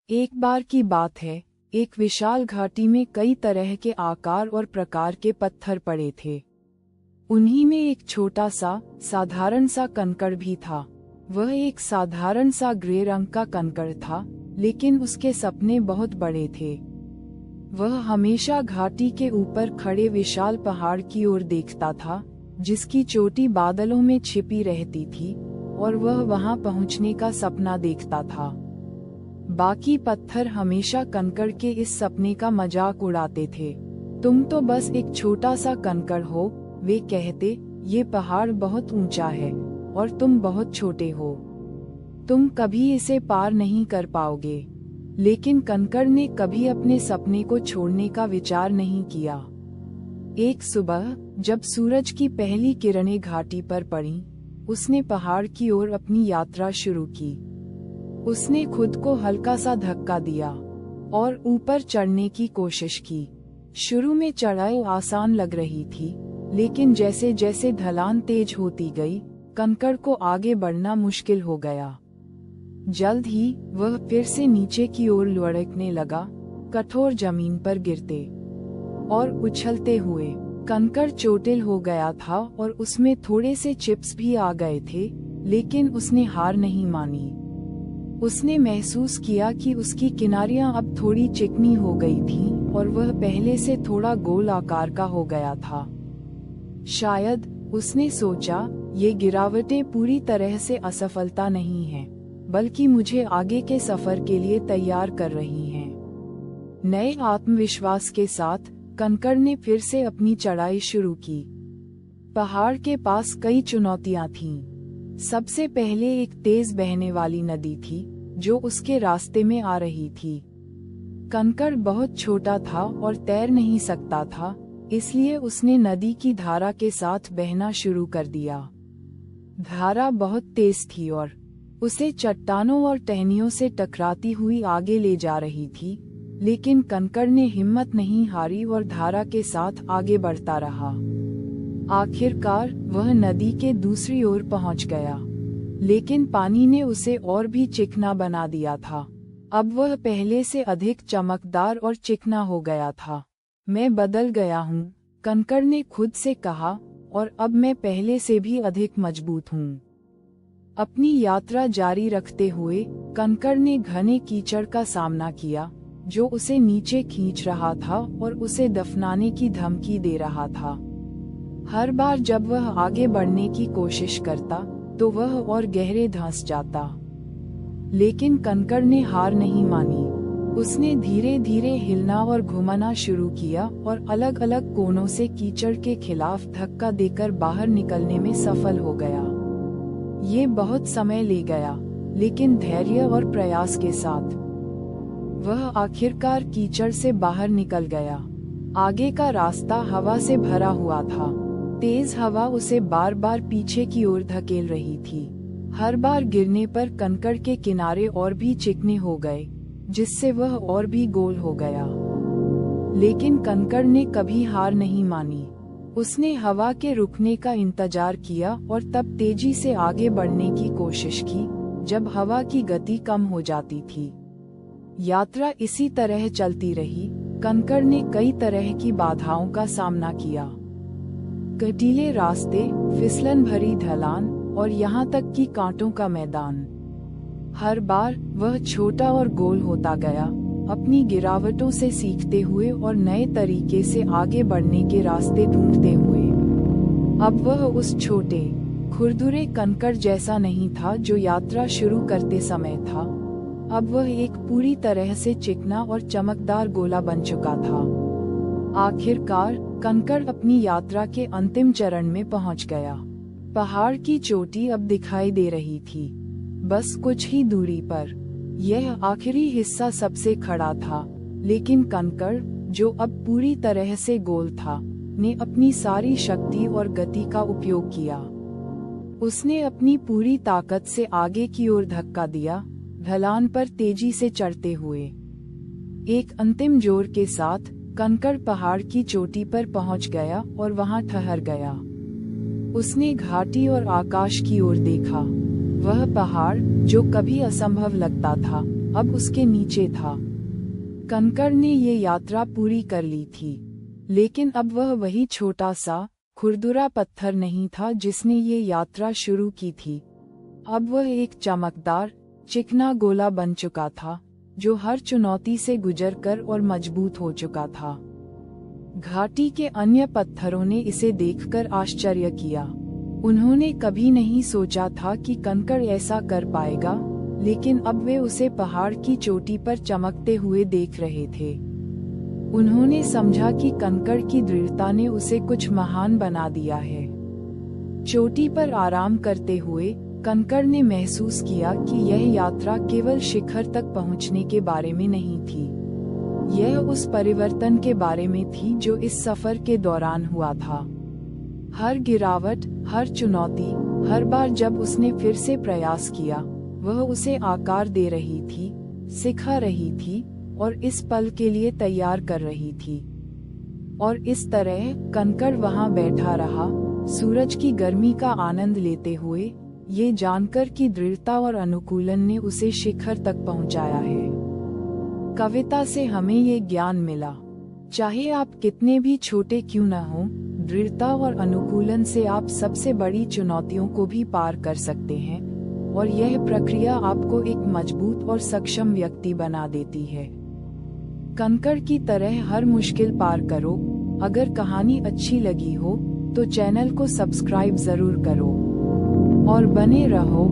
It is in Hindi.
एक बार की बात है, एक विशाल घाटी में कई तरह के आकार और प्रकार के पत्थर पड़े थे। उन्हीं में एक छोटा सा साधारण सा कंकड़ भी था। वह एक साधारण सा ग्रे रंग का कंकड़ था, लेकिन उसके सपने बहुत बड़े थे। वह हमेशा घाटी के ऊपर खड़े विशाल पहाड़ की ओर देखता था, जिसकी चोटी बादलों में छिपी रहती थी, और वह वहां पहुंचने का सपना देखता था। बाकी पत्थर हमेशा कंकड़ के इस सपने का मजाक उड़ाते थे। तुम तो बस एक छोटा सा कंकड़ हो, वे कहते, ये पहाड़ बहुत ऊंचा है और तुम बहुत छोटे हो। तुम कभी इसे पार नहीं कर पाओगे। लेकिन कंकड़ ने कभी अपने सपने को छोड़ने का विचार नहीं किया। एक सुबह, जब सूरज की पहली किरणें घाटी पर पड़ीं, उसने पहाड़ की ओर अपनी यात्रा शुरू की। उसने खुद को हल्का सा धक्का दिया और ऊपर चढ़ने की कोशिश की। शुरू में चढ़ाई आसान लग रही थी, लेकिन जैसे जैसे ढलान तेज होती गई, कंकड़ को आगे बढ़ना मुश्किल हो गया। जल्द ही वह फिर से नीचे की ओर लुढ़कने लगा, कठोर जमीन पर गिरते और उछलते हुए। कंकड़ चोटिल हो गया था और उसमें थोड़े से चिप्स भी आ गए थे, लेकिन उसने हार नहीं मानी। उसने महसूस किया कि उसकी किनारियां अब थोड़ी चिकनी हो गई थीं और वह पहले से थोड़ा गोल आकार का हो गया था। शायद, उसने सोचा, ये गिरावटें पूरी तरह से असफलता नहीं हैं, बल्कि मुझे आगे के सफर के लिए तैयार कर रही हैं। नए आत्मविश्वास के साथ कंकड़ ने फिर से अपनी चढ़ाई शुरू की। पहाड़ के पास कई चुनौतियां थीं। सबसे पहले एक तेज बहने वाली नदी थी, जो उसके रास्ते में आ रही थी। कंकड़ बहुत छोटा था और तैर नहीं सकता था, इसलिए उसने नदी की धारा के साथ बहना शुरू कर दिया। धारा बहुत तेज थी और उसे चट्टानों और टहनियों से टकराती हुई आगे ले जा रही थी, लेकिन कंकड़ ने हिम्मत नहीं हारी और धारा के साथ आगे बढ़ता रहा। आखिरकार वह नदी के दूसरी ओर पहुंच गया, लेकिन पानी ने उसे और भी चिकना बना दिया था। अब वह पहले से अधिक चमकदार और चिकना हो गया था। मैं बदल गया हूँ, कंकड़ ने खुद से कहा, और अब मैं पहले से भी अधिक मजबूत हूँ। अपनी यात्रा जारी रखते हुए कंकड़ ने घने कीचड़ का सामना किया, जो उसे नीचे खींच रहा था और उसे दफनाने की धमकी दे रहा था। हर बार जब वह आगे बढ़ने की कोशिश करता, तो वह और गहरे धंस जाता। लेकिन कंकड़ ने हार नहीं मानी। उसने धीरे धीरे हिलना और घुमाना शुरू किया और अलग अलग कोनों से कीचड़ के खिलाफ धक्का देकर बाहर निकलने में सफल हो गया। ये बहुत समय ले गया, लेकिन धैर्य और प्रयास के साथ वह आखिरकार कीचड़ से बाहर निकल गया। आगे का रास्ता हवा से भरा हुआ था। तेज हवा उसे बार बार पीछे की ओर धकेल रही थी। हर बार गिरने पर कंकड़ के किनारे और भी चिकने हो गए, जिससे वह और भी गोल हो गया। लेकिन कंकड़ ने कभी हार नहीं मानी। उसने हवा के रुकने का इंतजार किया और तब तेजी से आगे बढ़ने की कोशिश की, जब हवा की गति कम हो जाती थी। यात्रा इसी तरह चलती रही। कंकड़ ने कई तरह की बाधाओं का सामना किया। कटीले रास्ते, फिसलन भरी ढलान और यहाँ तक कि कांटों का मैदान। हर बार वह छोटा और गोल होता गया, अपनी गिरावटों से सीखते हुए और नए तरीके से आगे बढ़ने के रास्ते ढूंढते हुए। अब वह उस छोटे, खुरदुरे कंकड़ जैसा नहीं था जो यात्रा शुरू करते समय था। अब वह एक पूरी तरह से चिकना और चमकदार गोला बन चुका था। आखिरकार कंकड़ अपनी यात्रा के अंतिम चरण में पहुंच गया। पहाड़ की चोटी अब दिखाई दे रही थी, बस कुछ ही दूरी पर। यह आखिरी हिस्सा सबसे खड़ा था, लेकिन कंकड़, जो अब पूरी तरह से गोल था, ने अपनी सारी शक्ति और गति का उपयोग किया। उसने अपनी पूरी ताकत से आगे की ओर धक्का दिया, ढलान पर तेजी से चढ़ते हुए। एक अंतिम जोर के साथ कंकड़ पहाड़ की चोटी पर पहुंच गया और वहां ठहर गया। उसने घाटी और आकाश की ओर देखा। वह पहाड़, जो कभी असंभव लगता था, अब उसके नीचे था। कंकड़ ने ये यात्रा पूरी कर ली थी, लेकिन अब वह वही छोटा सा खुरदुरा पत्थर नहीं था जिसने ये यात्रा शुरू की थी। अब वह एक चमकदार, चिकना गोला बन चुका था, जो हर चुनौती से गुजरकर और मजबूत हो चुका था। घाटी के अन्य पत्थरों ने इसे देखकर आश्चर्य किया। उन्होंने कभी नहीं सोचा था कि कंकड़ ऐसा कर पाएगा, लेकिन अब वे उसे पहाड़ की चोटी पर चमकते हुए देख रहे थे। उन्होंने समझा कि कंकड़ की दृढ़ता ने उसे कुछ महान बना दिया है। चोटी पर आराम करते हुए कंकड़ ने महसूस किया कि यह यात्रा केवल शिखर तक पहुंचने के बारे में नहीं थी। यह उस परिवर्तन के बारे में थी जो इस सफर के दौरान हुआ था। हर गिरावट, हर चुनौती, हर बार जब उसने फिर से प्रयास किया, वह उसे आकार दे रही थी, सिखा रही थी और इस पल के लिए तैयार कर रही थी। और इस तरह कंकड़ वहां बैठा रहा, सूरज की गर्मी का आनंद लेते हुए, ये जानकर कि दृढ़ता और अनुकूलन ने उसे शिखर तक पहुंचाया है। कविता से हमें ये ज्ञान मिला, चाहे आप कितने भी छोटे क्यों न हो, दृढ़ता और अनुकूलन से आप सबसे बड़ी चुनौतियों को भी पार कर सकते हैं, और यह प्रक्रिया आपको एक मजबूत और सक्षम व्यक्ति बना देती है। कंकड़ की तरह हर मुश्किल पार करो। अगर कहानी अच्छी लगी हो तो चैनल को सब्सक्राइब जरूर करो और बने रहो।